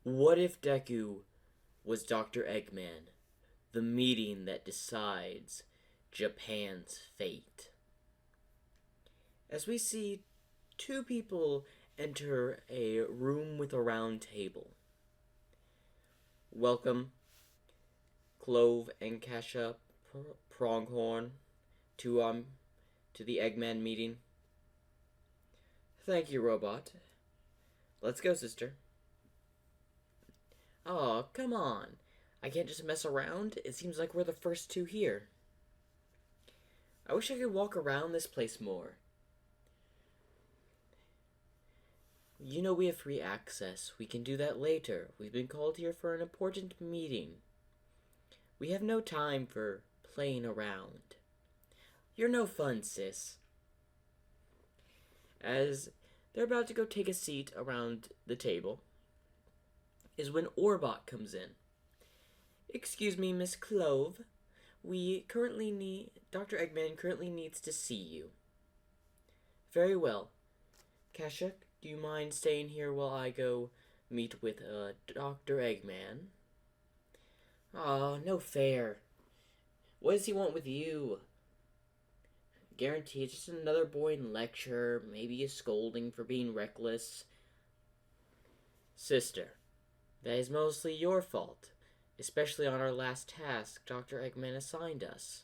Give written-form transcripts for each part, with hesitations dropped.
What if Deku was Dr. Eggman, the meeting that decides Japan's fate? As we see two people enter a room with a round table. Welcome, Clove and Cassia Pronghorn, to the Eggman meeting. Thank you, Robot. Let's go, sister. Oh, come on. I can't just mess around. It seems like we're the first two here. I wish I could walk around this place more. You know we have free access. We can do that later. We've been called here for an important meeting. We have no time for playing around. You're no fun, sis. As they're about to go take a seat around the table, is when Orbot comes in. Excuse me, Miss Clove. Dr. Eggman currently needs to see you. Very well. Cassia, do you mind staying here while I go meet with Dr. Eggman? Aw, no fair. What does he want with you? Guarantee it's just another boring lecture, maybe a scolding for being reckless. Sister, that is mostly your fault, especially on our last task Dr. Eggman assigned us.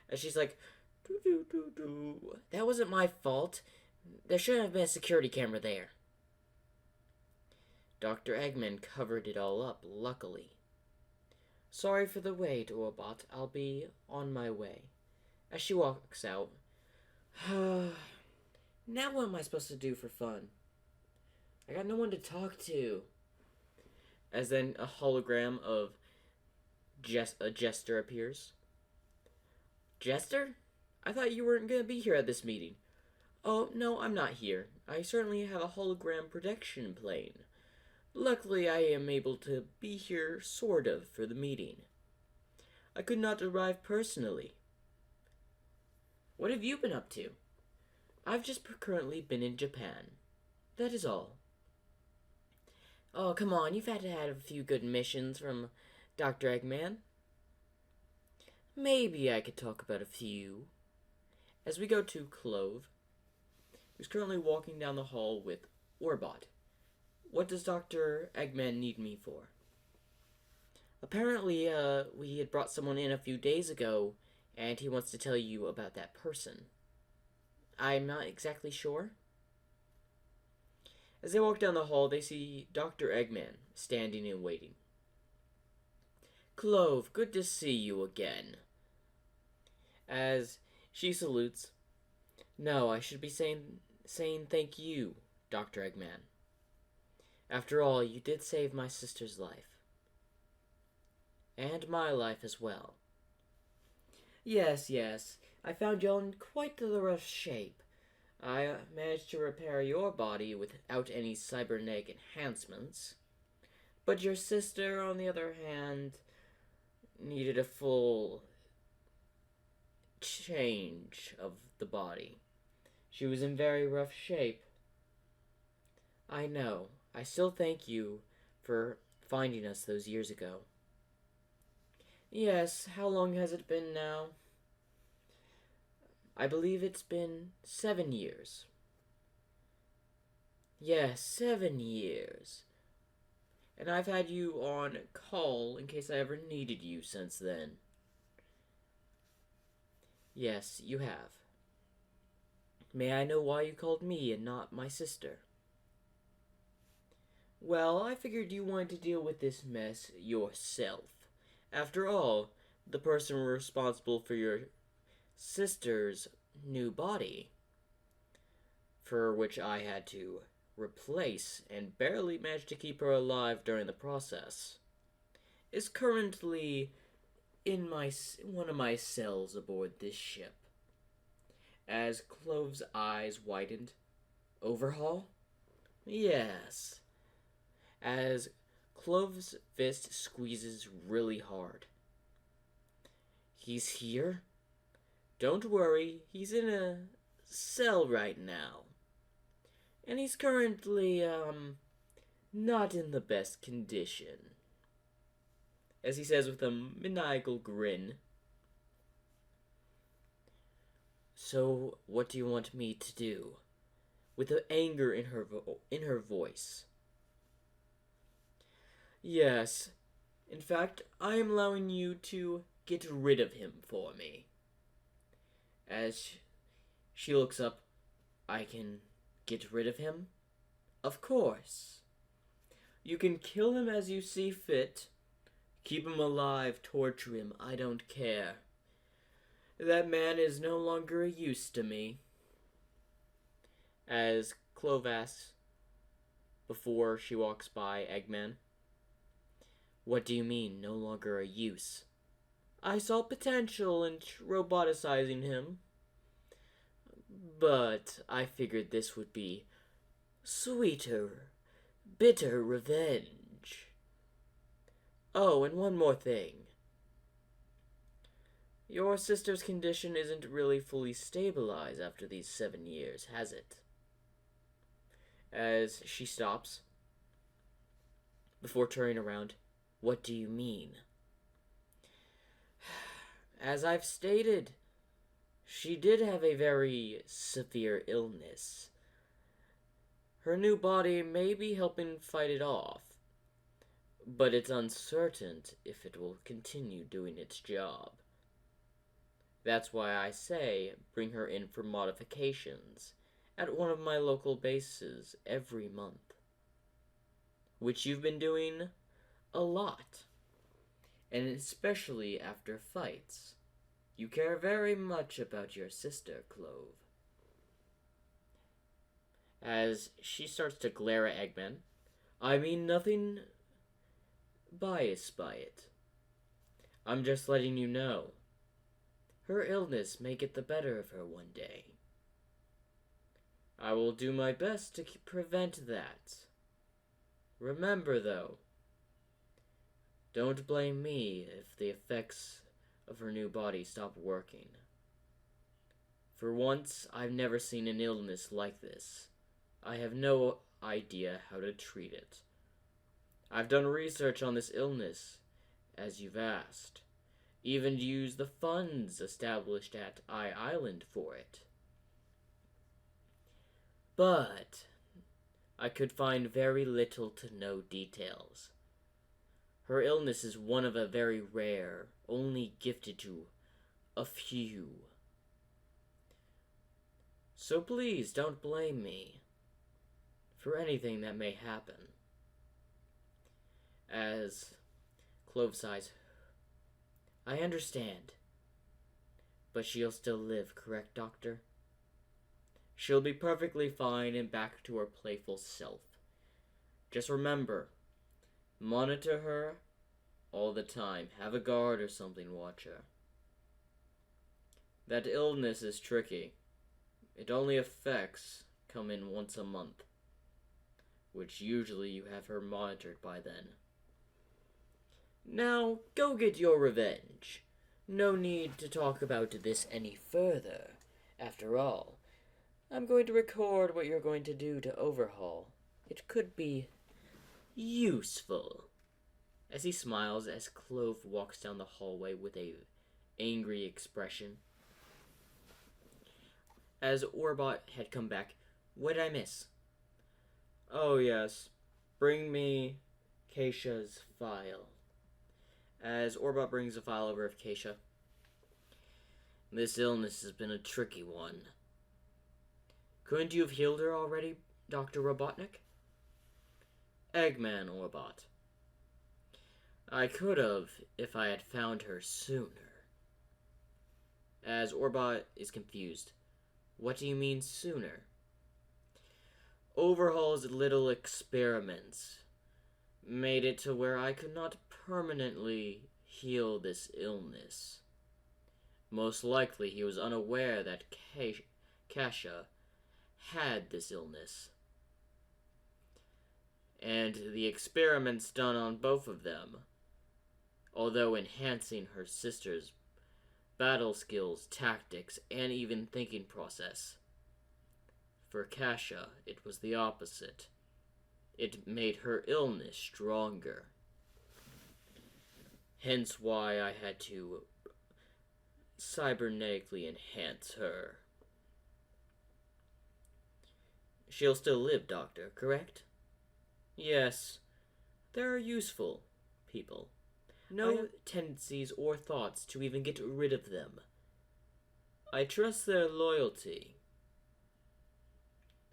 And she's like, doo. That wasn't my fault. There shouldn't have been a security camera there. Dr. Eggman covered it all up, luckily. Sorry for the wait, Orbot. I'll be on my way. As she walks out. Now what am I supposed to do for fun? I got no one to talk to. As then a hologram of a jester appears. Jester? I thought you weren't going to be here at this meeting. Oh, no, I'm not here. I certainly have a hologram protection plane. Luckily, I am able to be here, sort of, for the meeting. I could not arrive personally. What have you been up to? I've just currently been in Japan. That is all. Oh, come on, you've had to have a few good missions from Dr. Eggman. Maybe I could talk about a few. As we go to Clove, who's currently walking down the hall with Orbot. What does Dr. Eggman need me for? Apparently, we had brought someone in a few days ago, and he wants to tell you about that person. I'm not exactly sure. As they walk down the hall, they see Dr. Eggman standing and waiting. Clove, good to see you again. As she salutes. No, I should be saying thank you, Dr. Eggman. After all, you did save my sister's life. And my life as well. Yes. I found you in quite the rough shape. I managed to repair your body without any cybernetic enhancements. But your sister, on the other hand, needed a full change of the body. She was in very rough shape. I know. I still thank you for finding us those years ago. Yes, how long has it been now? I believe it's been 7 years. Yes, 7 years. And I've had you on call in case I ever needed you since then. Yes, you have. May I know why you called me and not my sister? Well, I figured you wanted to deal with this mess yourself. After all, the person responsible for your sister's new body, for which I had to replace and barely managed to keep her alive during the process, is currently in one of my cells aboard this ship. As Clove's eyes widened. Overhaul? Yes. As Clove's fist squeezes really hard. He's here? Don't worry, he's in a cell right now. And he's currently, not in the best condition. As he says with a maniacal grin. So, what do you want me to do? With the anger in her voice. Yes. In fact, I am allowing you to get rid of him for me. As she looks up, I can get rid of him? Of course. You can kill him as you see fit. Keep him alive, torture him, I don't care. That man is no longer a use to me. As Clove asks before she walks by Eggman. What do you mean, no longer a use? I saw potential in roboticizing him. But I figured this would be sweeter, bitter revenge. Oh, and one more thing. Your sister's condition isn't really fully stabilized after these 7 years, has it? As she stops, before turning around, what do you mean? As I've stated, she did have a very severe illness. Her new body may be helping fight it off, but it's uncertain if it will continue doing its job. That's why I say bring her in for modifications at one of my local bases every month. Which you've been doing a lot. And especially after fights. You care very much about your sister, Clove. As she starts to glare at Eggman, I mean nothing biased by it. I'm just letting you know. Her illness may get the better of her one day. I will do my best to prevent that. Remember, though, don't blame me if the effects of her new body stop working. For once, I've never seen an illness like this. I have no idea how to treat it. I've done research on this illness, as you've asked. Even used the funds established at Island for it. But I could find very little to no details. Her illness is one of a very rare, only gifted to a few. So please don't blame me for anything that may happen. As Clove sighs, I understand. But she'll still live, correct, Doctor? She'll be perfectly fine and back to her playful self. Just remember, monitor her all the time. Have a guard or something watch her. That illness is tricky. It only affects come in once a month, which usually you have her monitored by then. Now, go get your revenge. No need to talk about this any further. After all, I'm going to record what you're going to do to overhaul. It could be useful. As he smiles as Clove walks down the hallway with a angry expression. As Orbot had come back, what did I miss? Oh yes, bring me Cassia's file. As Orbot brings a file over of Cassia. This illness has been a tricky one. Couldn't you have healed her already, Dr. Robotnik? Eggman, Orbot. I could have if I had found her sooner. As Orbot is confused. What do you mean sooner? Overhaul's little experiments made it to where I could not permanently heal this illness. Most likely he was unaware that Cassia had this illness. And the experiments done on both of them, although enhancing her sister's battle skills, tactics, and even thinking process. For Cassia, it was the opposite. It made her illness stronger. Hence why I had to cybernetically enhance her. She'll still live, Doctor, correct? Yes. They're useful people. No tendencies or thoughts to even get rid of them. I trust their loyalty.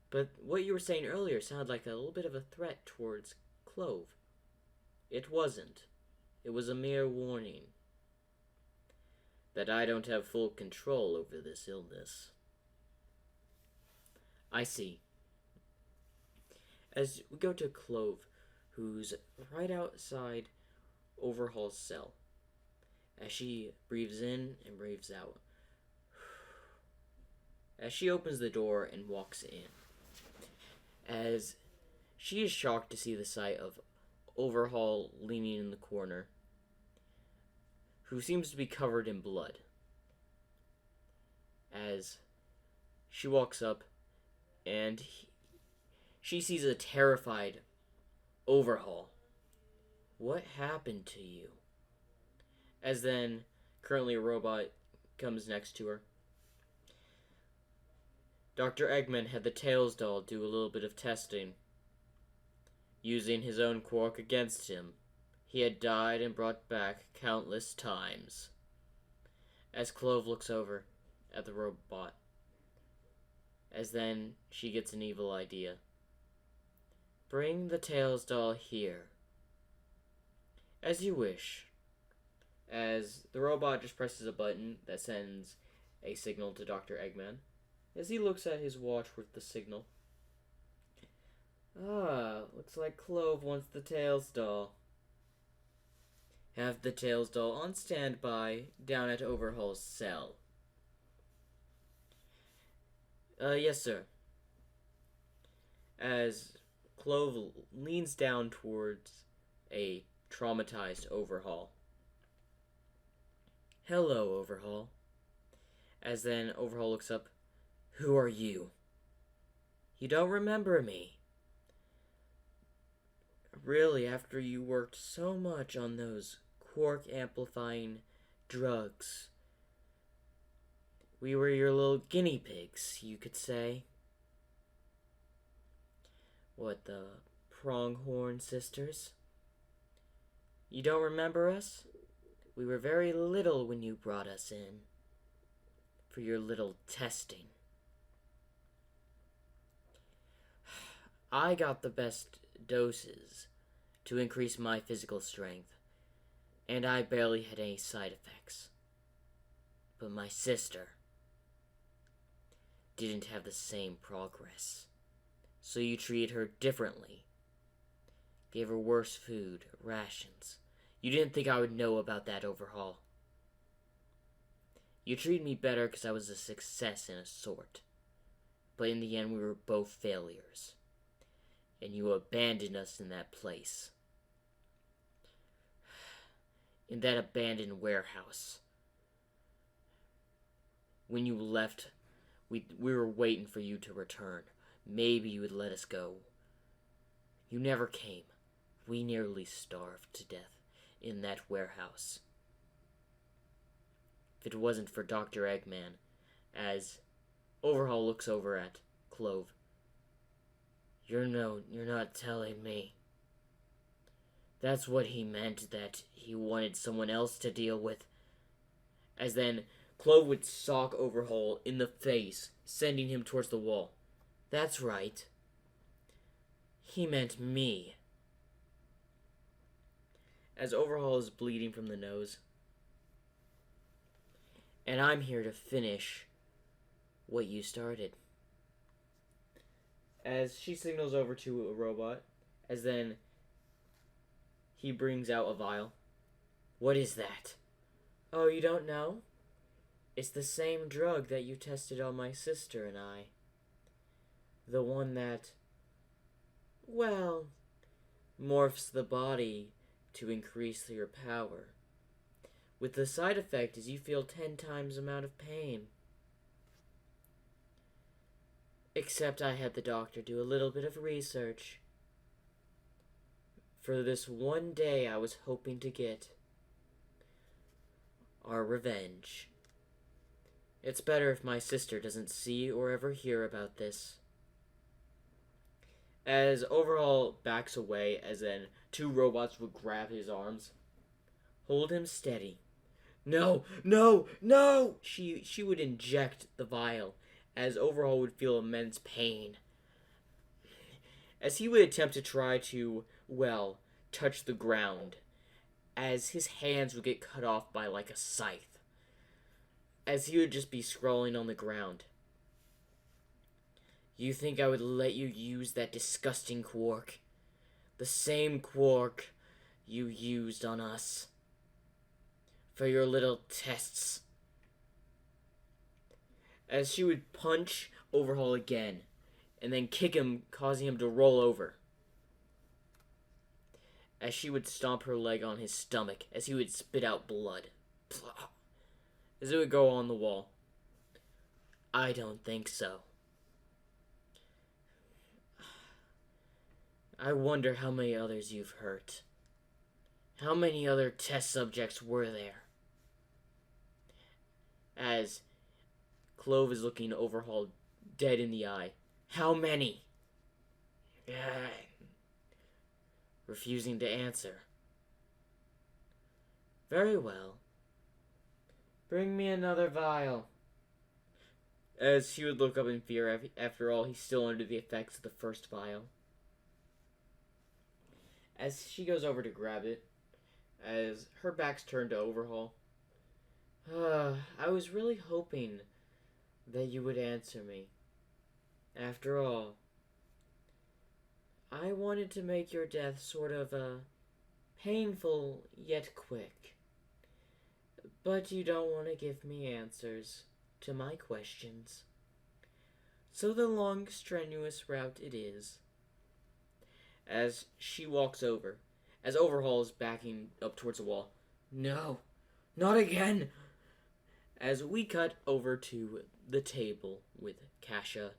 But what you were saying earlier sounded like a little bit of a threat towards Clove. It wasn't. It was a mere warning that I don't have full control over this illness. I see. As we go to Clove, who's right outside Overhaul's cell, as she breathes in and breathes out, as she opens the door and walks in, as she is shocked to see the sight of Overhaul leaning in the corner, who seems to be covered in blood. As she walks up and she sees a terrified Overhaul. What happened to you? As then, currently a robot comes next to her. Dr. Eggman had the Tails doll do a little bit of testing, using his own quark against him. He had died and brought back countless times. As Clove looks over at the robot, as then she gets an evil idea. Bring the Tails doll here. As you wish. As the robot just presses a button that sends a signal to Dr. Eggman. As he looks at his watch with the signal. Looks like Clove wants the Tails doll. Have the Tails doll on standby down at Overhaul's cell. Yes, sir. As Clove leans down towards a traumatized Overhaul. Hello, Overhaul. As then Overhaul looks up. Who are you? You don't remember me. Really, after you worked so much on those quark-amplifying drugs. We were your little guinea pigs, you could say. What, the Pronghorn sisters? You don't remember us? We were very little when you brought us in. For your little testing. I got the best doses to increase my physical strength, and I barely had any side effects. But my sister didn't have the same progress, so you treated her differently. Gave her worse food, rations. You didn't think I would know about that, Overhaul. You treated me better because I was a success in a sort, but in the end we were both failures. And you abandoned us in that place. In that abandoned warehouse. When you left, we were waiting for you to return. Maybe you would let us go. You never came. We nearly starved to death in that warehouse. If it wasn't for Dr. Eggman, as Overhaul looks over at Clove. You're not telling me. That's what he meant, that he wanted someone else to deal with. As then, Clove would sock Overhaul in the face, sending him towards the wall. That's right. He meant me. As Overhaul is bleeding from the nose. And I'm here to finish what you started. As she signals over to a robot, as then he brings out a vial. What is that? Oh, you don't know? It's the same drug that you tested on my sister and I. The one that, well, morphs the body to increase your power. With the side effect is you feel 10 times the amount of pain. Except I had the doctor do a little bit of research. for this one day I was hoping to get our revenge. It's better if my sister doesn't see or ever hear about this. As Overhaul backs away, as then two robots would grab his arms. Hold him steady. No, no, no! She would inject the vial, as Overhaul would feel immense pain. As he would attempt to try to, well, touch the ground, as his hands would get cut off by like a scythe, as he would just be scrawling on the ground. You think I would let you use that disgusting quark? The same quark you used on us. For your little tests. As she would punch Overhaul again, and then kick him, causing him to roll over. As she would stomp her leg on his stomach, as he would spit out blood. As it would go on the wall. I don't think so. I wonder how many others you've hurt. How many other test subjects were there? As Clove is looking Overhaul dead in the eye. How many? Refusing to answer. Very well. Bring me another vial. As she would look up in fear, after all, he's still under the effects of the first vial. As she goes over to grab it, as her back's turned to Overhaul. I was really hoping that you would answer me. After all, I wanted to make your death sort of, painful yet quick. But you don't want to give me answers to my questions. So the long, strenuous route it is. As she walks over, as Overhaul is backing up towards the wall. No, not again! As we cut over to the table with Cassia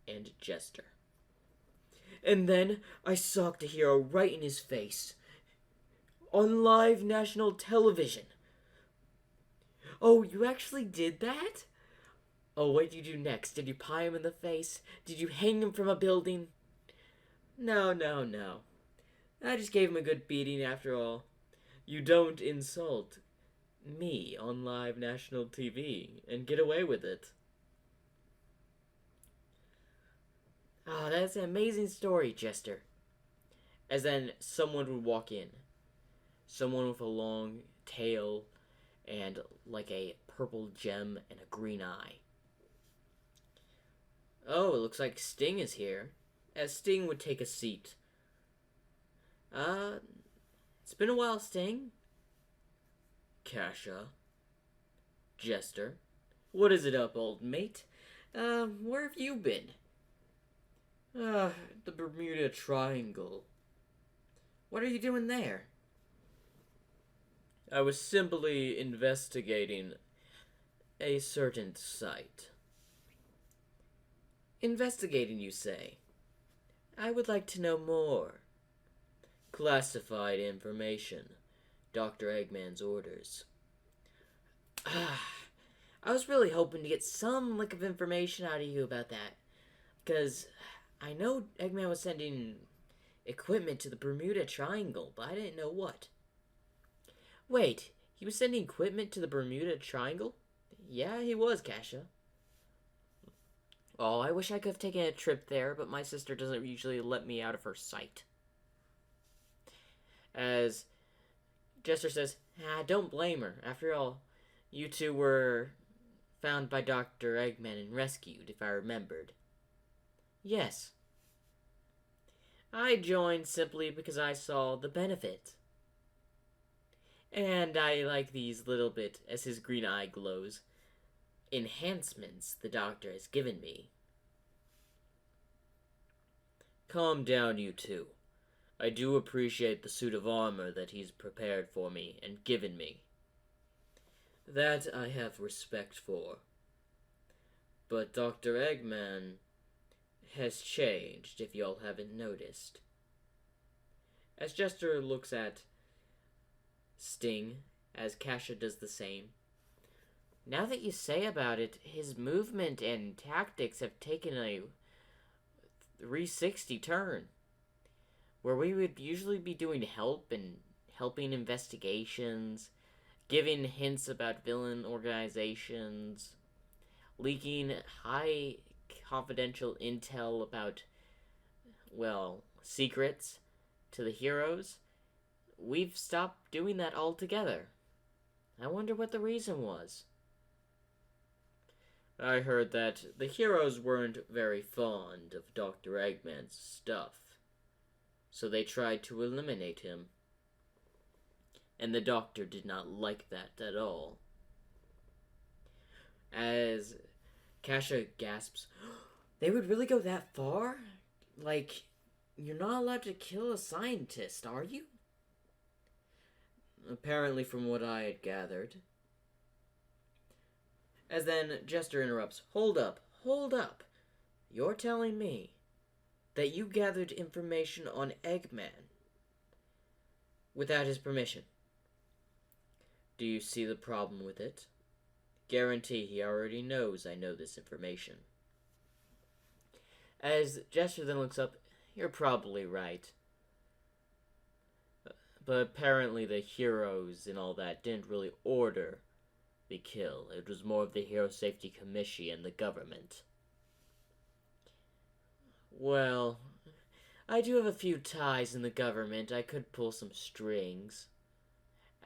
and Jester. And then I socked a hero right in his face. On live national television. Oh, you actually did that? Oh, what did you do next? Did you pie him in the face? Did you hang him from a building? No. I just gave him a good beating after all. You don't insult me on live national TV and get away with it. Ah, that's an amazing story, Jester. As then someone would walk in. Someone with a long tail and like a purple gem and a green eye. Oh, it looks like Sting is here. As Sting would take a seat. It's been a while, Sting. Cassia. Jester. What is it up, old mate? Where have you been? The Bermuda Triangle. What are you doing there? I was simply investigating a certain site. Investigating, you say? I would like to know more. Classified information. Dr. Eggman's orders. I was really hoping to get some lick of information out of you about that. Because I know Eggman was sending equipment to the Bermuda Triangle, but I didn't know what. Wait, he was sending equipment to the Bermuda Triangle? Yeah, he was, Cassia. Oh, I wish I could have taken a trip there, but my sister doesn't usually let me out of her sight. As Jester says, don't blame her. After all, you two were found by Dr. Eggman and rescued, if I remembered. Yes. I joined simply because I saw the benefit. And I like these little bit, as his green eye glows, enhancements the doctor has given me. Calm down, you two. I do appreciate the suit of armor that he's prepared for me and given me. That I have respect for. But Dr. Eggman has changed, if y'all haven't noticed. As Jester looks at Sting, as Cassia does the same. Now that you say about it, his movement and tactics have taken a 360 turn. Where we would usually be doing helping investigations, giving hints about villain organizations, leaking high confidential intel about, well, secrets to the heroes, we've stopped doing that altogether. I wonder what the reason was. I heard that the heroes weren't very fond of Dr. Eggman's stuff, so they tried to eliminate him. And the doctor did not like that at all. As Cassia gasps, they would really go that far? Like, you're not allowed to kill a scientist, are you? Apparently, from what I had gathered. As then Jester interrupts, Hold up. You're telling me that you gathered information on Eggman without his permission. Do you see the problem with it? Guarantee he already knows I know this information. As Jester then looks up, you're probably right. But apparently the heroes and all that didn't really order the kill. It was more of the Hero Safety Commission and the government. Well, I do have a few ties in the government. I could pull some strings.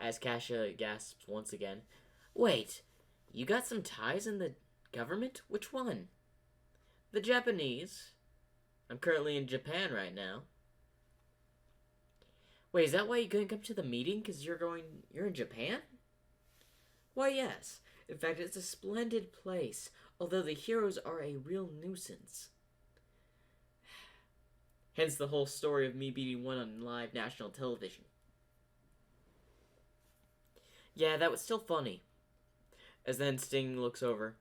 As Cassia gasps once again, Wait, you got some ties in the government? Which one? The Japanese. I'm currently in Japan right now. Wait, is that why you couldn't come to the meeting? Because you're in Japan? Why, yes. In fact, it's a splendid place, although the heroes are a real nuisance. Hence the whole story of me beating one on live national television. Yeah, that was still funny. As then Sting looks over.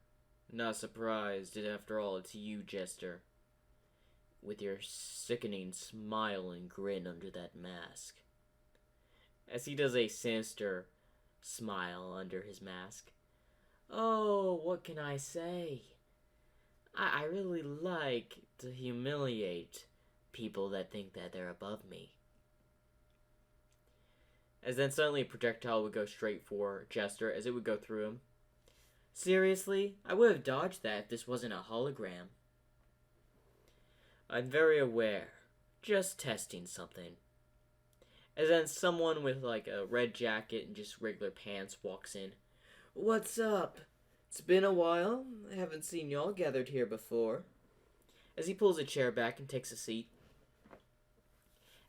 Not surprised, after all, it's you, Jester. With your sickening smile and grin under that mask. As he does a sinister smile under his mask. Oh, what can I say? I really like to humiliate people that think that they're above me. As then suddenly a projectile would go straight for Jester as it would go through him. Seriously? I would have dodged that if this wasn't a hologram. I'm very aware. Just testing something. As then someone with like a red jacket and just regular pants walks in. What's up? It's been a while. I haven't seen y'all gathered here before. As he pulls a chair back and takes a seat.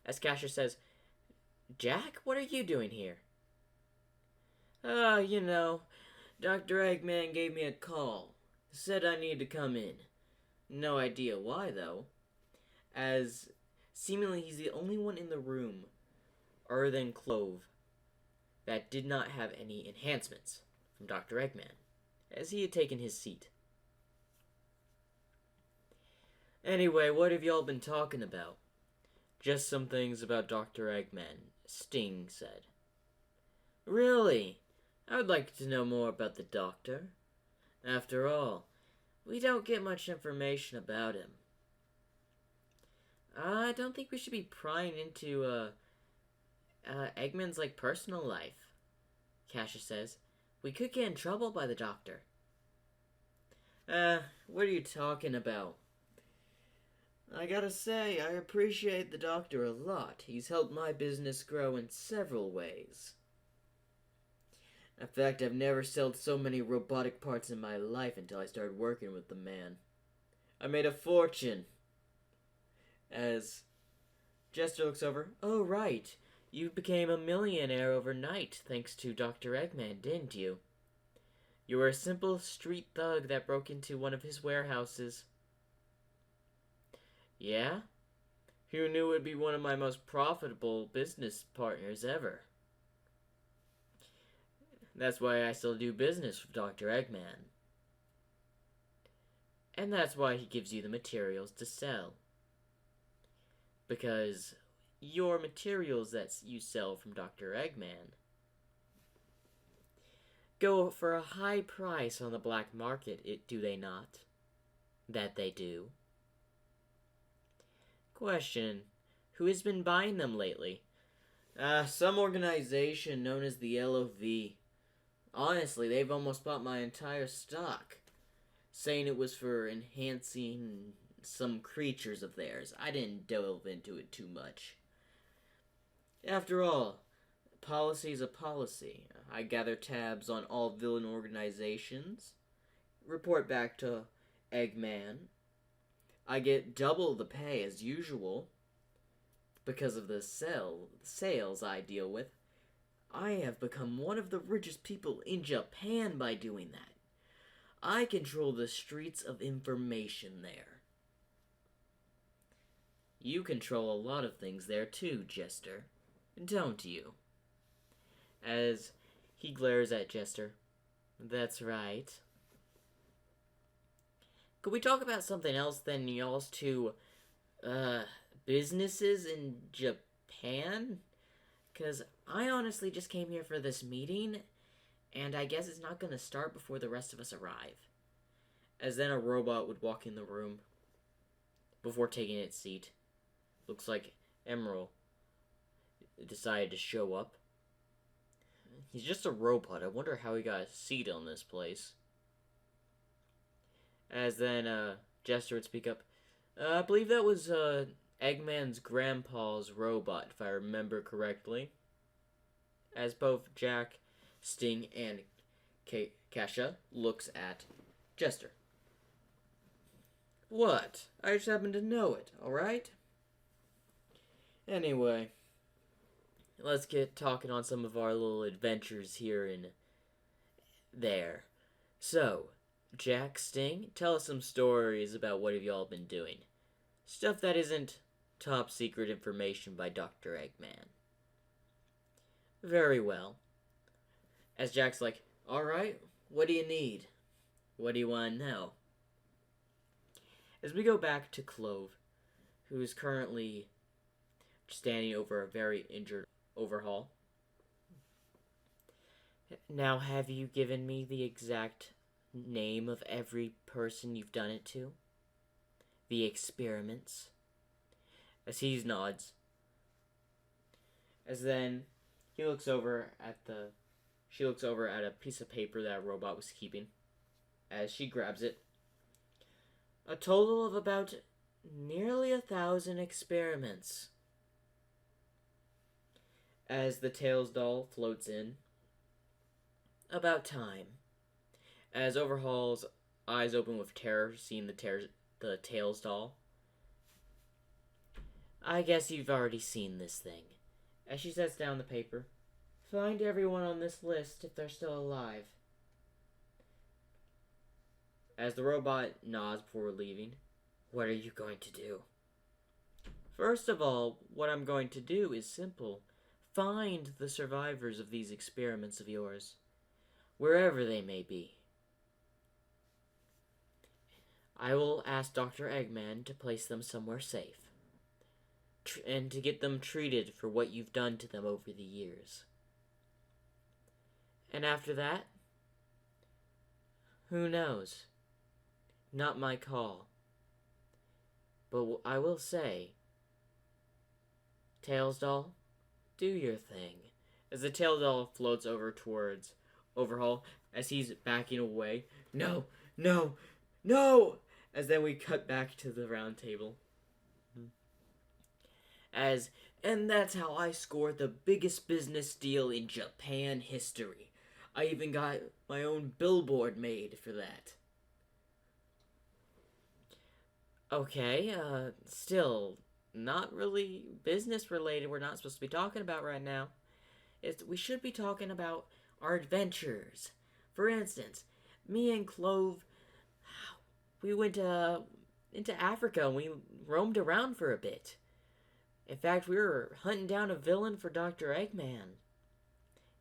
As Cassia says, Jack, what are you doing here? You know, Dr. Eggman gave me a call. Said I needed to come in. No idea why, though. As seemingly he's the only one in the room, other than Clove, that did not have any enhancements from Dr. Eggman, as he had taken his seat. Anyway, what have y'all been talking about? Just some things about Dr. Eggman, Sting said. Really? I would like to know more about the doctor. After all, we don't get much information about him. I don't think we should be prying into, Eggman's, personal life, Cassia says. We could get in trouble by the doctor. What are you talking about? I gotta say, I appreciate the doctor a lot. He's helped my business grow in several ways. In fact, I've never sold so many robotic parts in my life until I started working with the man. I made a fortune. As Jester looks over, oh right, you became a millionaire overnight thanks to Dr. Eggman, didn't you? You were a simple street thug that broke into one of his warehouses. Yeah? Who knew it would be one of my most profitable business partners ever? That's why I still do business with Dr. Eggman. And that's why he gives you the materials to sell. Because your materials that you sell from Dr. Eggman go for a high price on the black market, do they not? That they do. Question: who has been buying them lately? Some organization known as the LOV. Honestly, they've almost bought my entire stock, saying it was for enhancing some creatures of theirs. I didn't delve into it too much. After all, policy is a policy. I gather tabs on all villain organizations, report back to Eggman. I get double the pay as usual because of the sales I deal with. I have become one of the richest people in Japan by doing that. I control the streets of information there. You control a lot of things there too, Jester, don't you? As he glares at Jester. That's right. Could we talk about something else than y'all's two, businesses in Japan? Because I honestly just came here for this meeting, and I guess it's not going to start before the rest of us arrive. As then a robot would walk in the room before taking its seat. Looks like Emerald decided to show up. He's just a robot. I wonder how he got a seat on this place. As then Jester would speak up. I believe that was Eggman's grandpa's robot, if I remember correctly. As both Jack, Sting, and Cassia looks at Jester. What? I just happen to know it, alright? Anyway, let's get talking on some of our little adventures here and there. So, Jack, Sting, tell us some stories about what have y'all been doing. Stuff that isn't top secret information by Dr. Eggman. Very well. As Jack's like, alright, what do you need? What do you want to know? As we go back to Clove, who is currently standing over a very injured Overhaul. Now, have you given me the exact name of every person you've done it to? The experiments? As he nods. As then she looks over at a piece of paper that a robot was keeping. As she grabs it. A total of about nearly 1,000 experiments. As the Tails doll floats in. About time. As Overhaul's eyes open with terror, seeing the Tails doll. I guess you've already seen this thing. As she sets down the paper. Find everyone on this list if they're still alive. As the robot nods before leaving. What are you going to do? First of all, what I'm going to do is simple. Find the survivors of these experiments of yours. Wherever they may be. I will ask Dr. Eggman to place them somewhere safe. And to get them treated for what you've done to them over the years. And after that, who knows? Not my call. But I will say, Tails doll, do your thing. As the Tails doll floats over towards Overhaul, as he's backing away. No, no, no! As then we cut back to the round table. And that's how I scored the biggest business deal in Japan history. I even got my own billboard made for that. Okay, still, not really business related. We're not supposed to be talking about right now. We should be talking about our adventures. For instance, me and Clove, we went into Africa and we roamed around for a bit. In fact, we were hunting down a villain for Dr. Eggman,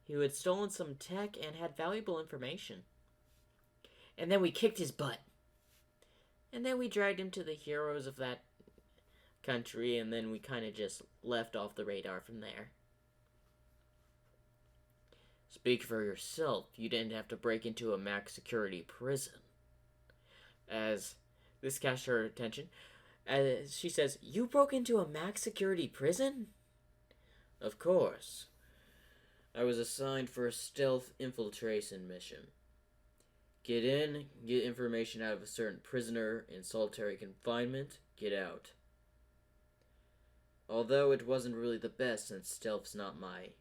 who had stolen some tech and had valuable information. And then we kicked his butt. And then we dragged him to the heroes of that country, and then we kind of just left off the radar from there. Speak for yourself. You didn't have to break into a max security prison. As this catches her attention, as she says, "You broke into a max security prison?" "Of course. I was assigned for a stealth infiltration mission. Get in, get information out of a certain prisoner in solitary confinement, get out. Although it wasn't really the best since stealth's not my,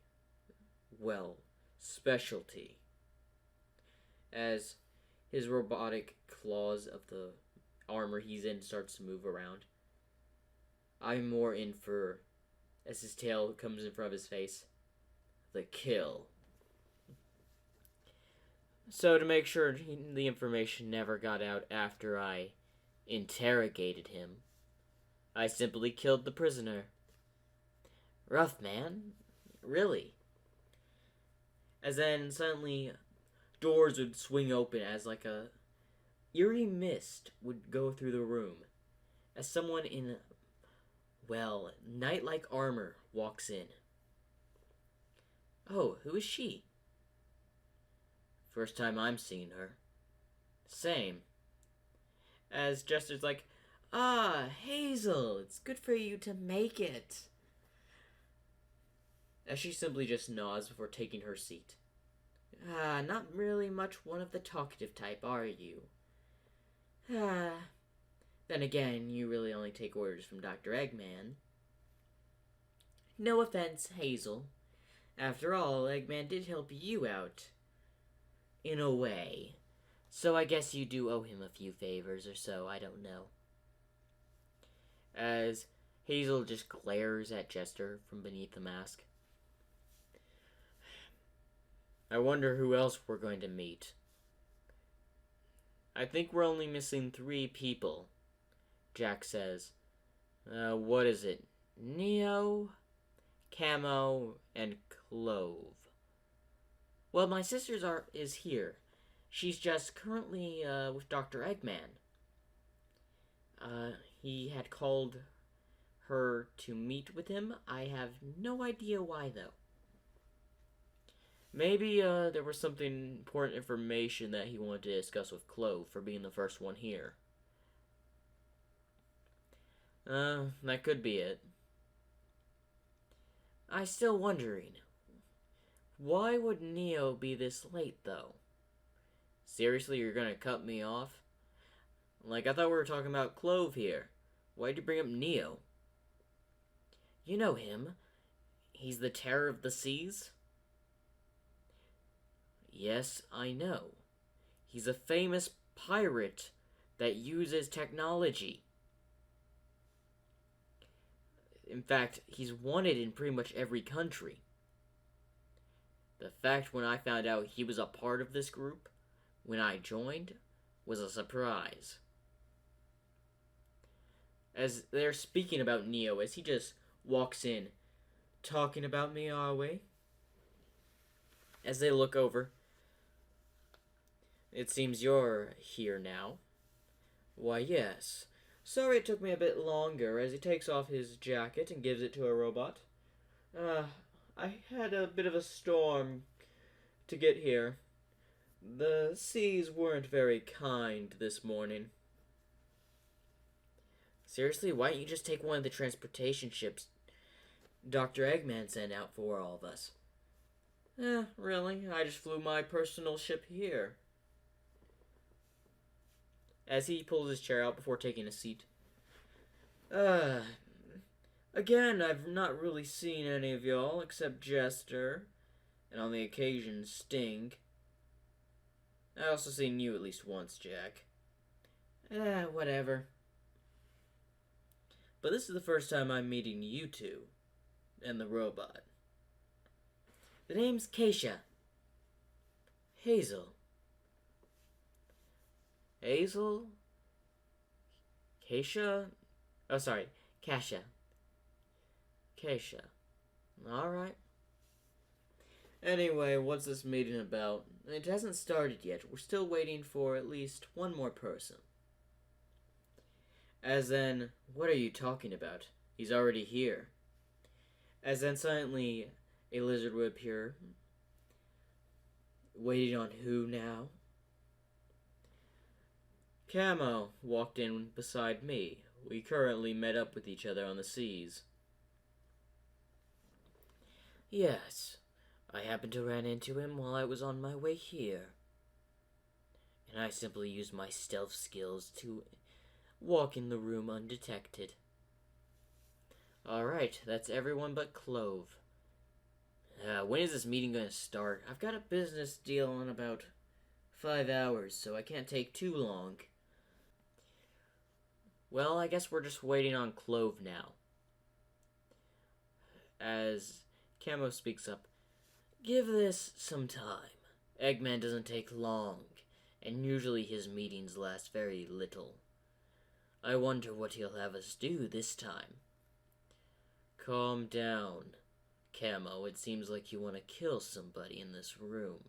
well, specialty." As his robotic claws of the armor he's in starts to move around, "I'm more in for," as his tail comes in front of his face, "the kill." So to make sure the information never got out after I interrogated him, I simply killed the prisoner. Rough, man. Really. As then suddenly doors would swing open as like a eerie mist would go through the room as someone in, well, knight-like armor walks in. "Oh, who is she?" "First time I'm seeing her." "Same." As Jester's like, "Ah, Hazel, it's good for you to make it." As she simply just nods before taking her seat. "Ah, not really much one of the talkative type, are you?" "Ah, then again, you really only take orders from Dr. Eggman." "No offense, Hazel. After all, Eggman did help you out. In a way. So I guess you do owe him a few favors or so, I don't know." As Hazel just glares at Jester from beneath the mask. "I wonder who else we're going to meet." "I think we're only missing 3 people," Jack says. What is it? Neo, Camo, and Clove. "Well, my sister's is here. She's just currently with Dr. Eggman. He had called her to meet with him. I have no idea why, though." Maybe there was something important information that he wanted to discuss with Clove for being the first one here. That could be it. "I still wondering. Why would Neo be this late, though?" "Seriously, you're gonna cut me off? Like, I thought we were talking about Clove here. Why'd you bring up Neo?" "You know him. He's the terror of the seas." "Yes, I know. He's a famous pirate that uses technology. In fact, he's wanted in pretty much every country. The fact when I found out he was a part of this group, when I joined, was a surprise." As they're speaking about Neo, as he just walks in, "Talking about me, are we?" As they look over, "It seems you're here now." "Why, yes. Sorry it took me a bit longer," as he takes off his jacket and gives it to a robot. I had a bit of a storm to get here. The seas weren't very kind this morning." "Seriously, why don't you just take one of the transportation ships Dr. Eggman sent out for all of us?" Really? I just flew my personal ship here." As he pulls his chair out before taking a seat. Again, I've not really seen any of y'all except Jester, and on the occasion Sting. I also seen you at least once, Jack." Whatever. But this is the first time I'm meeting you two, and the robot. The name's Cassia." "Hazel." "Hazel? Cassia? Oh, sorry, Cassia. Cassia. Alright. Anyway, what's this meeting about? It hasn't started yet. We're still waiting for at least one more person." As then, what are you talking about? He's already here. As then silently a lizard would appear. Waiting on who now? Camo walked in beside me. We currently met up with each other on the seas. Yes, I happened to run into him while I was on my way here. And I simply used my stealth skills to walk in the room undetected. Alright, that's everyone but Clove. When is this meeting going to start? I've got a business deal in about 5 hours, so I can't take too long. Well, I guess we're just waiting on Clove now. As Camo speaks up, give this some time. Eggman doesn't take long, and usually his meetings last very little. I wonder what he'll have us do this time. Calm down, Camo. It seems like you want to kill somebody in this room.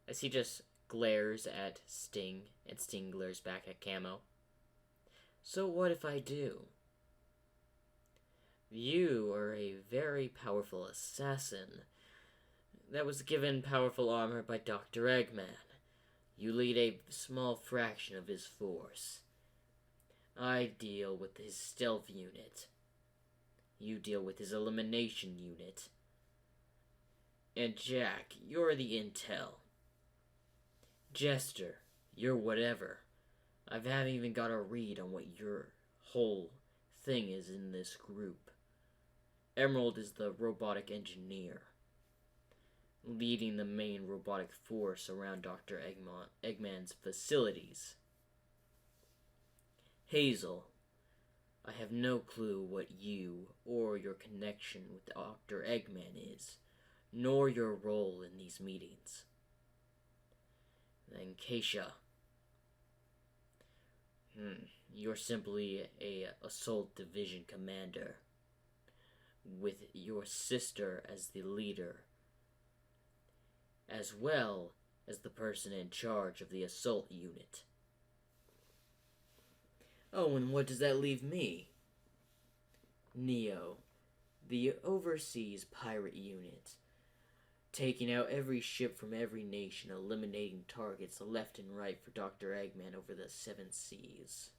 As he just glares at Sting, and Sting glares back at Camo. So what if I do? You are a very powerful assassin that was given powerful armor by Dr. Eggman. You lead a small fraction of his force. I deal with his stealth unit. You deal with his elimination unit. And Jack, you're the intel. Jester, you're whatever. I haven't even got a read on what your whole thing is in this group. Emerald is the robotic engineer, leading the main robotic force around Dr. Eggman's facilities. Hazel, I have no clue what you or your connection with Dr. Eggman is, nor your role in these meetings. Then Cassia, you're simply a assault division commander, with your sister as the leader, as well as the person in charge of the assault unit. Oh, and what does that leave me? Neo, the overseas pirate unit, taking out every ship from every nation, eliminating targets left and right for Dr. Eggman over the 7 seas.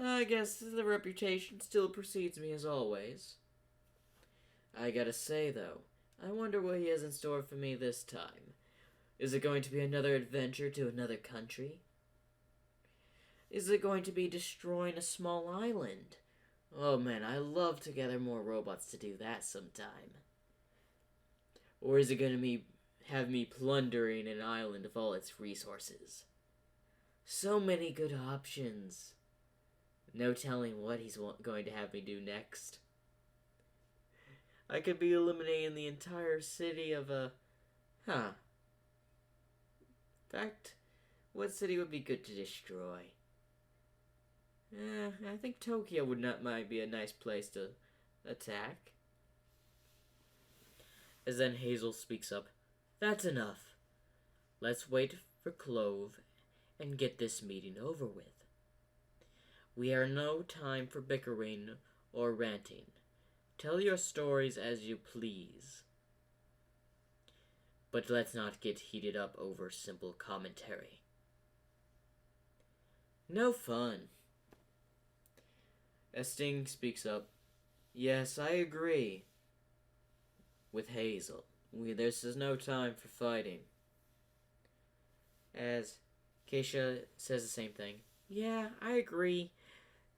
I guess the reputation still precedes me as always. I gotta say, though, I wonder what he has in store for me this time. Is it going to be another adventure to another country? Is it going to be destroying a small island? Oh man, I love to gather more robots to do that sometime. Or is it going to have me plundering an island of all its resources? So many good options. No telling what he's going to have me do next. I could be eliminating the entire city of In fact, what city would be good to destroy? I think Tokyo might be a nice place to attack. As then Hazel speaks up. That's enough. Let's wait for Clove and get this meeting over with. We are no time for bickering or ranting. Tell your stories as you please. But let's not get heated up over simple commentary. No fun. As Sting speaks up, yes, I agree with Hazel. This is no time for fighting. As Cassia says the same thing. Yeah, I agree.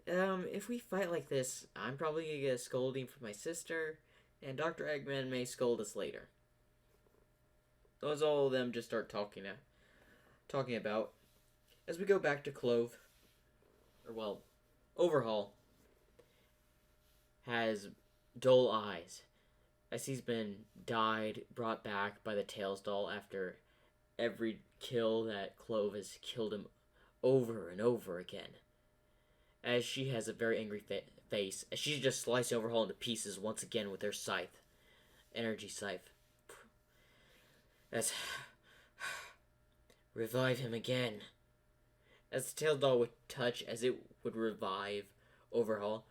If we fight like this, I'm probably gonna get a scolding from my sister, and Dr. Eggman may scold us later. Those all of them just start talking about. As we go back to Clove, Overhaul has dull eyes, as he's been brought back by the Tails doll after every kill that Clove has killed him over and over again. As she has a very angry face, as she just sliced Overhaul into pieces once again with her scythe. Energy scythe. Revive him again. as the tail doll would touch as it would revive Overhaul.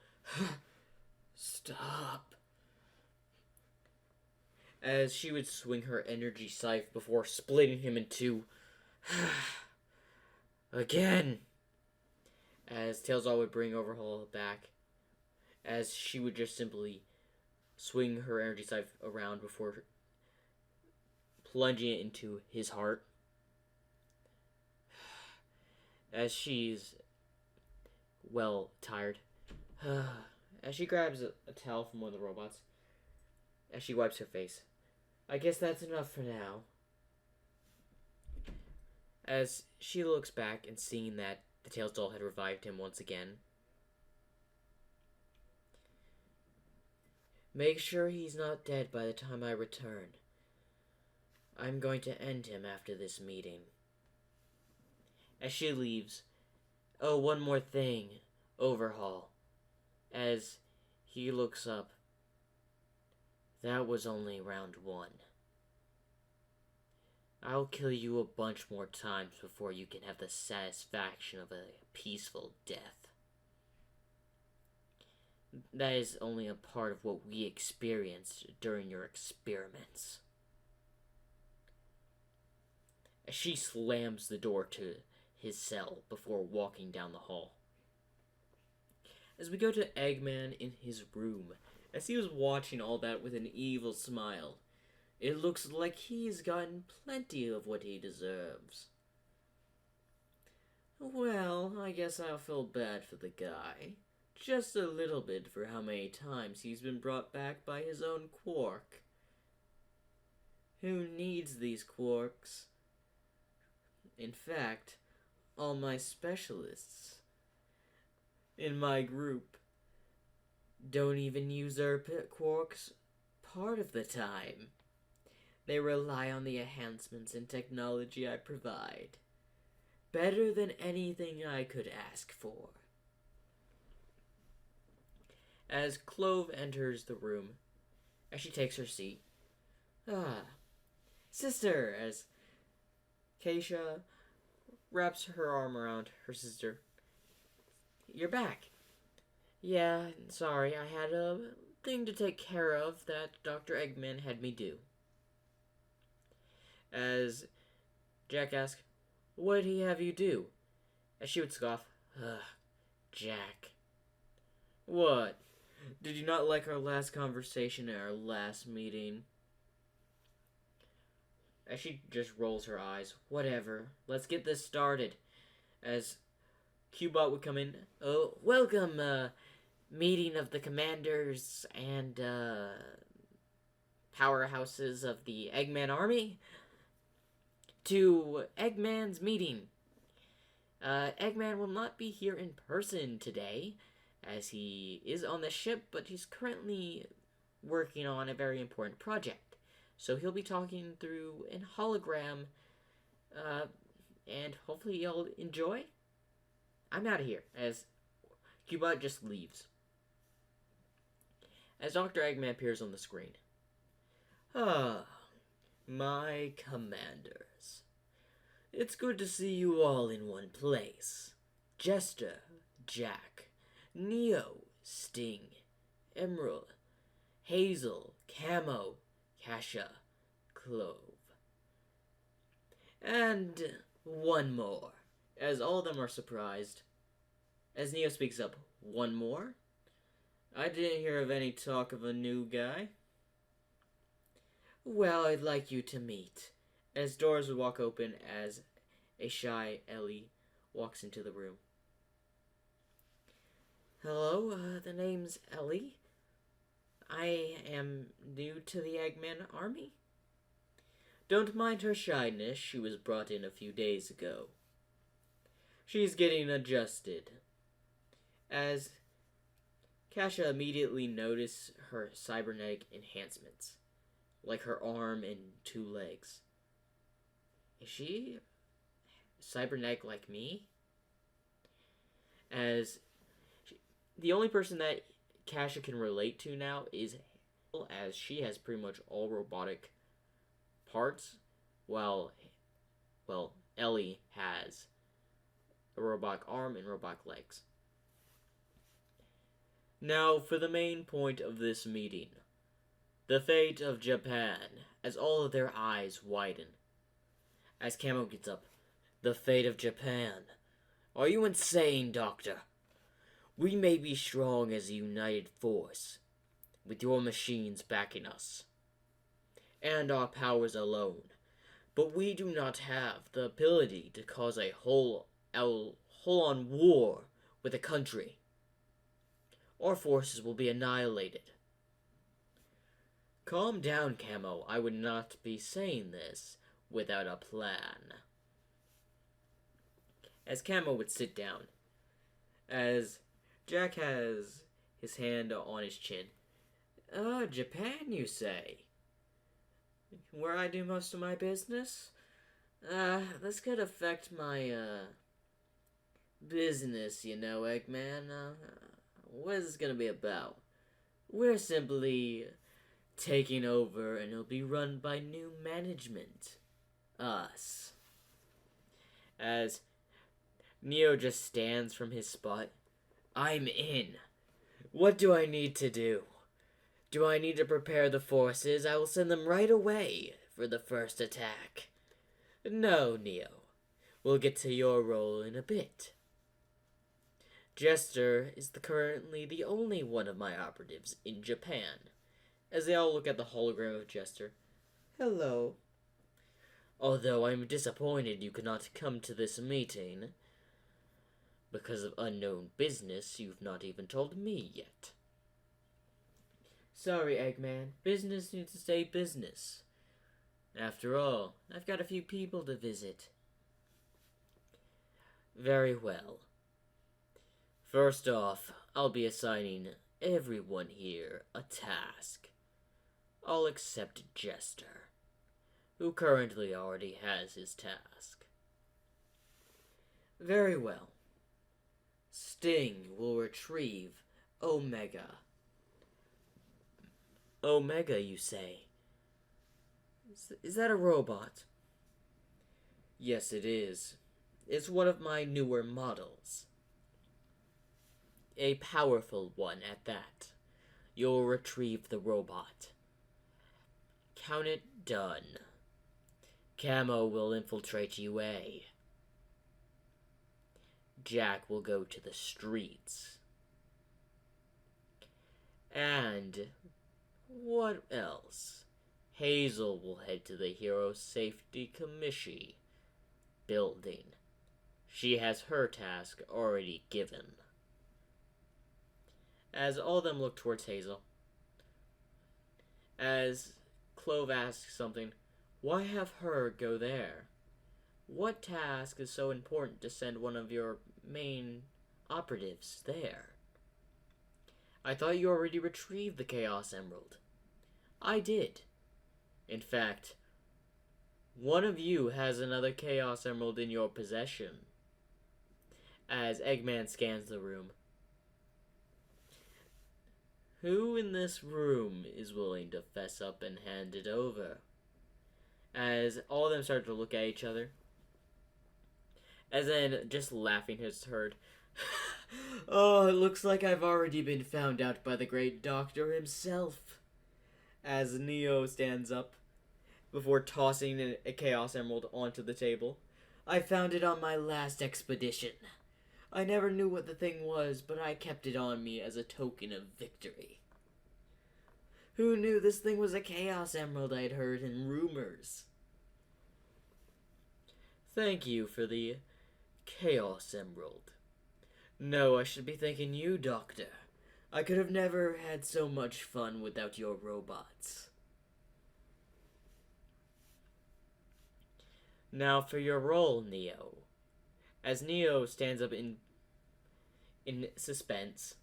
Stop. As she would swing her energy scythe before splitting him in two. Again. As Tails Doll would bring Overhaul back, as she would just simply swing her energy scythe around before plunging it into his heart. As she's, well, tired. As she grabs a towel from one of the robots, as she wipes her face. I guess that's enough for now. As she looks back and seeing that the Tails doll had revived him once again. Make sure he's not dead by the time I return. I'm going to end him after this meeting. As she leaves, oh, one more thing, Overhaul. As he looks up, that was only round 1. I'll kill you a bunch more times before you can have the satisfaction of a peaceful death. That is only a part of what we experienced during your experiments. As she slams the door to his cell before walking down the hall. As we go to Eggman in his room, as he was watching all that with an evil smile, it looks like he's gotten plenty of what he deserves. Well, I guess I'll feel bad for the guy. Just a little bit for how many times he's been brought back by his own quark. Who needs these quarks? In fact, all my specialists in my group don't even use their quarks part of the time. They rely on the enhancements in technology I provide. Better than anything I could ask for. As Clove enters the room, as she takes her seat. Sister, as Cassia wraps her arm around her sister. You're back. Yeah, sorry, I had a thing to take care of that Dr. Eggman had me do. As Jack asks, what did he have you do? As she would scoff, Jack. What? Did you not like our last conversation at our last meeting? As she just rolls her eyes. Whatever. Let's get this started. As Cubot would come in. Oh, welcome, meeting of the commanders and, powerhouses of the Eggman army to Eggman's meeting. Eggman will not be here in person today, as he is on the ship, but he's currently working on a very important project. So he'll be talking through an hologram, and hopefully you'll enjoy. I'm out of here, as Cubot just leaves. As Dr. Eggman appears on the screen. My commanders. It's good to see you all in one place. Jester, Jack, Neo, Sting, Emerald, Hazel, Camo, Cassia, Clove. And one more. As all of them are surprised. As Neo speaks up, one more? I didn't hear of any talk of a new guy. Well, I'd like you to meet. As doors would walk open as a shy Ellie walks into the room. Hello, the name's Ellie. I am new to the Eggman army. Don't mind her shyness, she was brought in a few days ago. She's getting adjusted. As Cassia immediately noticed her cybernetic enhancements, like her arm and 2 legs. Is she cybernetic like me? As the only person that Cassia can relate to now is Hazel, as she has pretty much all robotic parts, while Ellie has a robotic arm, and robotic legs. Now for the main point of this meeting. The fate of Japan, as all of their eyes widen. As Camo gets up. The fate of Japan. Are you insane, Doctor? We may be strong as a united force, with your machines backing us, and our powers alone, but we do not have the ability to cause a whole-on war with a country. Our forces will be annihilated. Calm down, Camo. I would not be saying this without a plan. As Camo would sit down, as Jack has his hand on his chin. Japan, you say? Where I do most of my business? This could affect my, business, you know, Eggman. What is this gonna be about? We're simply taking over, and it'll be run by new management. Us. As Neo just stands from his spot. I'm in. What do I need to do? Do I need to prepare the forces? I will send them right away for the first attack. No, Neo. We'll get to your role in a bit. Jester is currently the only one of my operatives in Japan. As they all look at the hologram of Jester. Hello. Although I'm disappointed you could not come to this meeting. Because of unknown business you've not even told me yet. Sorry, Eggman. Business needs to stay business. After all, I've got a few people to visit. Very well. First off, I'll be assigning everyone here a task. All except Jester, who currently already has his task. Very well. Sting will retrieve Omega. Omega, you say? Is that a robot? Yes, it is. It's one of my newer models. A powerful one at that. You'll retrieve the robot. Count it done. Camo will infiltrate UA. Jack will go to the streets. And what else? Hazel will head to the Hero Safety Commission building. She has her task already given. As all of them look towards Hazel, as Clove asks something, why have her go there? What task is so important to send one of your main operatives there? I thought you already retrieved the Chaos Emerald. I did. In fact, one of you has another Chaos Emerald in your possession. As Eggman scans the room. Who in this room is willing to fess up and hand it over? As all of them start to look at each other. As then, just laughing is heard. Oh, it looks like I've already been found out by the great doctor himself. As Neo stands up, before tossing a Chaos Emerald onto the table. I found it on my last expedition. I never knew what the thing was, but I kept it on me as a token of victory. Who knew this thing was a Chaos Emerald I'd heard in rumors? Thank you for the Chaos Emerald. No, I should be thanking you, Doctor. I could have never had so much fun without your robots. Now for your role, Neo. As Neo stands up in suspense,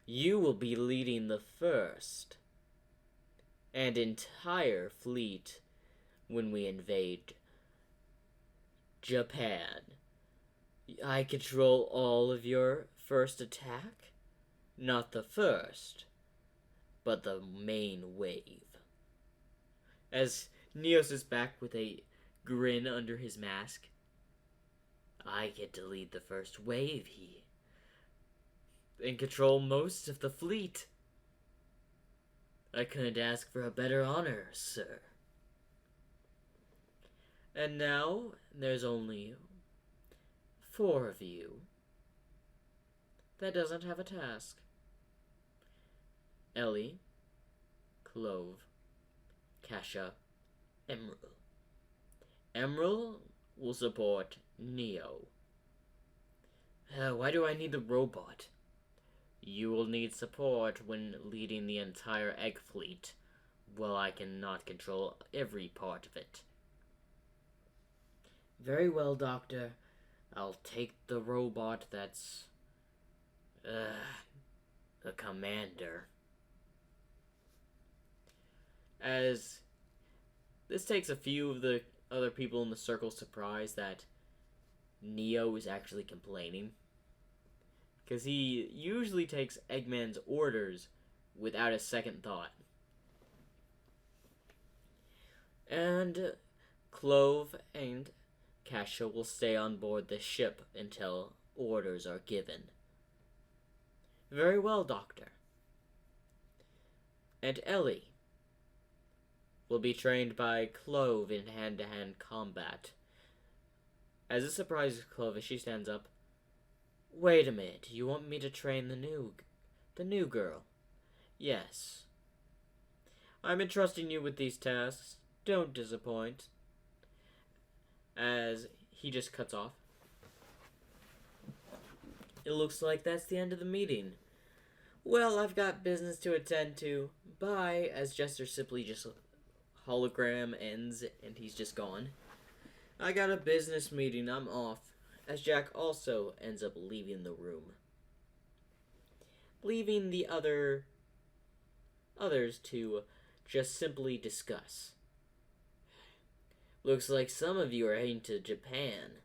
you will be leading the first and entire fleet when we invade Japan. I control all of your first attack? Not the first, but the main wave. As Neo sits back with a grin under his mask. I get to lead the first wave here and control most of the fleet. I couldn't ask for a better honor, sir. And now there's only 4 of you that doesn't have a task. Ellie, Clove, Cassia, Emerald. Emerald will support Neo. Why do I need the robot? You will need support when leading the entire egg fleet, while I cannot control every part of it. Very well, Doctor. I'll take the robot that's... the commander. As this takes a few of the other people in the circle surprised that Neo is actually complaining. Because he usually takes Eggman's orders without a second thought. And Clove and Cassia will stay on board the ship until orders are given. Very well, Doctor. And Ellie will be trained by Clove in hand-to-hand combat. As it surprises Clove as she stands up, wait a minute, you want me to train the new girl? Yes. I'm entrusting you with these tasks. Don't disappoint. As he just cuts off. It looks like that's the end of the meeting. Well, I've got business to attend to. Bye, as Jester simply just hologram ends and he's just gone. I got a business meeting, I'm off. As Jack also ends up leaving the room. Leaving the others to just simply discuss. Looks like some of you are heading to Japan.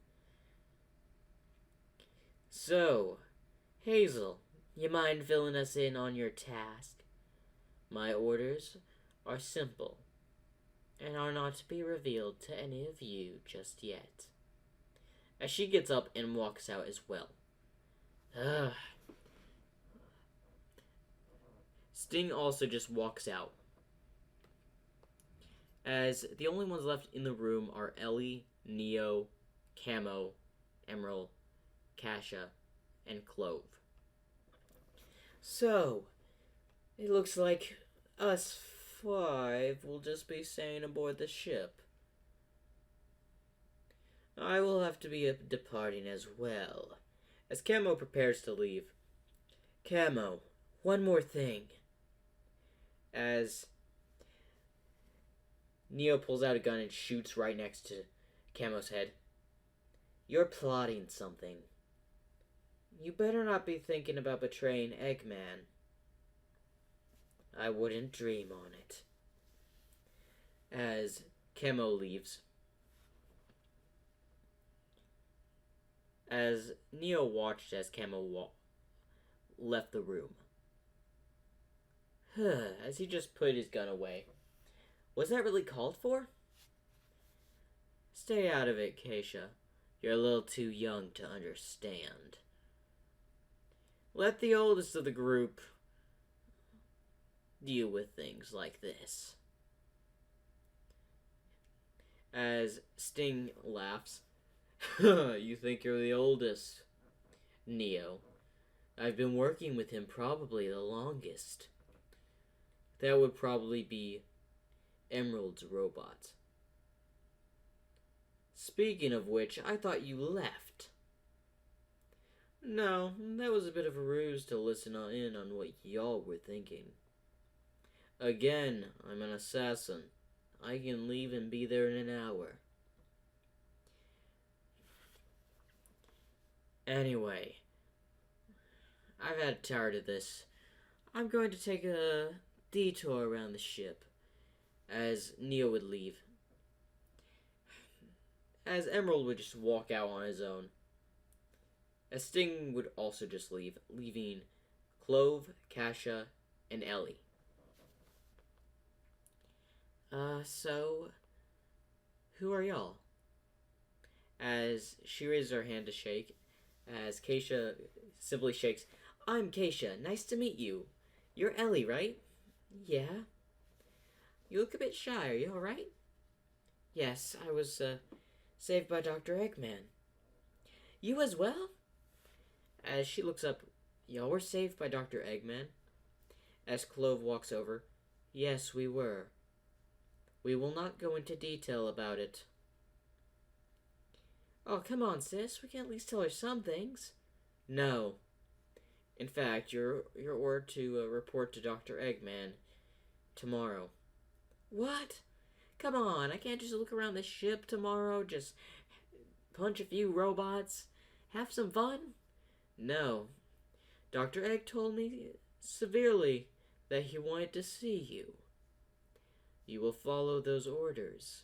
So, Hazel, you mind filling us in on your task? My orders are simple and are not to be revealed to any of you just yet. As she gets up and walks out as well. Sting also just walks out. As the only ones left in the room are Ellie, Neo, Camo, Emerald, Cassia, and Clove. So, it looks like us 5 will just be staying aboard the ship. I will have to be departing as well. As Camo prepares to leave. Camo, one more thing. As Neo pulls out a gun and shoots right next to Camo's head. You're plotting something. You better not be thinking about betraying Eggman. I wouldn't dream on it. As Camo leaves. As Neo watched as Camo left the room. As he just put his gun away. Was that really called for? Stay out of it, Cassia. You're a little too young to understand. Let the oldest of the group deal with things like this. As Sting laughs. You think you're the oldest, Neo. I've been working with him probably the longest. That would probably be Emerald's robot. Speaking of which, I thought you left. No, that was a bit of a ruse to listen in on what y'all were thinking. Again, I'm an assassin. I can leave and be there in an hour. Anyway, I've had tired of this. I'm going to take a detour around the ship. As Neo would leave. As Emerald would just walk out on his own. As Sting would also just leave, leaving Clove, Cassia, and Ellie. So, who are y'all? as she raises her hand to shake, as Cassia simply shakes. I'm Cassia. Nice to meet you. You're Ellie, right? Yeah. You look a bit shy. Are you alright? Yes, I was saved by Dr. Eggman. You as well? As she looks up, y'all were saved by Dr. Eggman. As Clove walks over, yes, we were. We will not go into detail about it. Oh, come on, sis. We can at least tell her some things. No. In fact, you're ordered to report to Dr. Eggman tomorrow. What? Come on, I can't just look around the ship tomorrow, just punch a few robots, have some fun? No. Dr. Egg told me severely that he wanted to see you. You will follow those orders.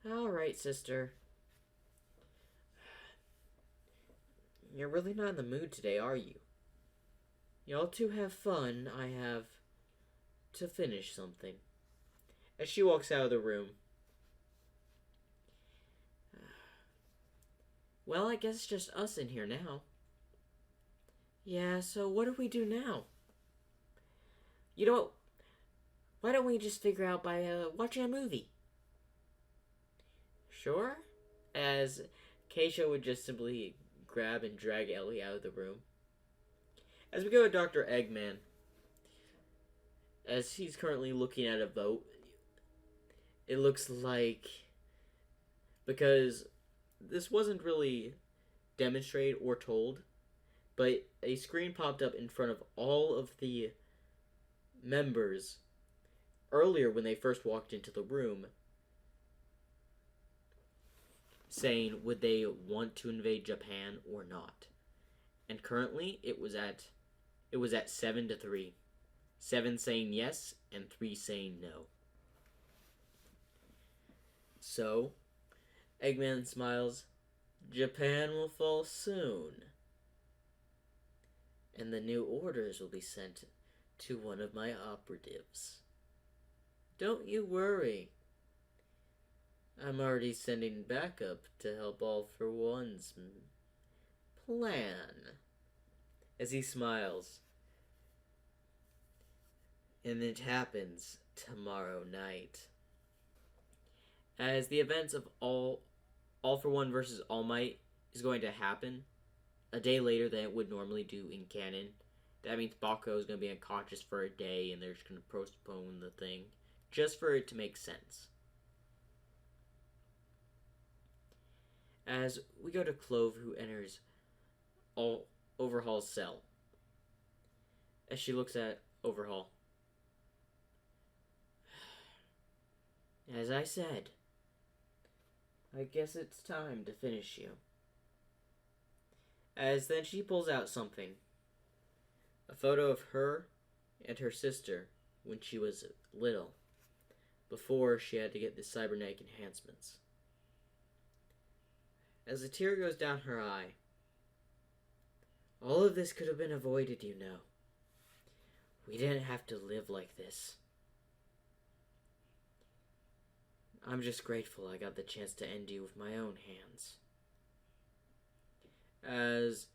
All right, sister. You're really not in the mood today, are you? Y'all two have fun. I have to finish something. As she walks out of the room. Well, I guess it's just us in here now. Yeah, so what do we do now? You know what? Why don't we just figure out by watching a movie? Sure? As Cassia would just simply grab and drag Ellie out of the room. As we go to Dr. Eggman, as he's currently looking at a vote, it looks like, because this wasn't really demonstrated or told, but a screen popped up in front of all of the members earlier when they first walked into the room, saying would they want to invade Japan or not. And currently it was at 7-3. 7 saying yes and 3 saying no. So, Eggman smiles. Japan will fall soon. And the new orders will be sent to one of my operatives. Don't you worry. I'm already sending backup to help All for One's plan. As he smiles. And it happens tomorrow night. As the events of All for One versus All Might is going to happen a day later than it would normally do in canon. That means Bako is going to be unconscious for a day and they're just going to postpone the thing just for it to make sense. As we go to Clove, who enters Overhaul's cell. As she looks at Overhaul. As I said, I guess it's time to finish you. As then she pulls out something. A photo of her and her sister when she was little, before she had to get the cybernetic enhancements. As a tear goes down her eye, all of this could have been avoided, you know. We didn't have to live like this. I'm just grateful I got the chance to end you with my own hands. As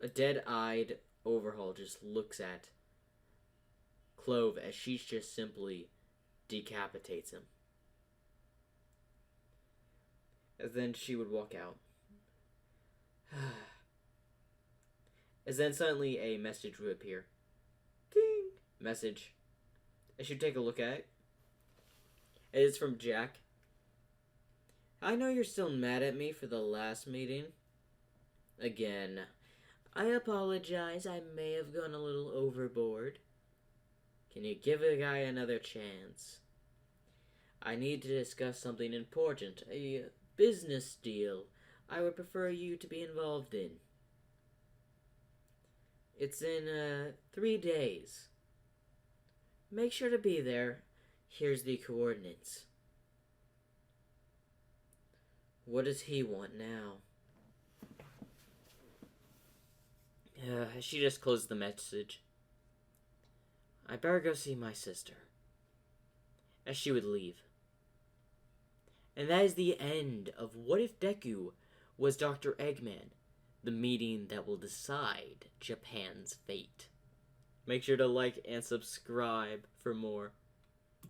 a dead-eyed Overhaul just looks at Clove as she just simply decapitates him. As then she would walk out. As then suddenly a message would appear. Ding! Message. I should take a look at it. It is from Jack. I know you're still mad at me for the last meeting. Again, I apologize. I may have gone a little overboard. Can you give a guy another chance? I need to discuss something important. A business deal I would prefer you to be involved in. It's in 3 days. Make sure to be there. Here's the coordinates. What does he want now? She just closed the message. I better go see my sister. As she would leave. And that is the end of What If Deku was Dr. Eggman, the meeting that will decide Japan's fate. Make sure to like and subscribe for more.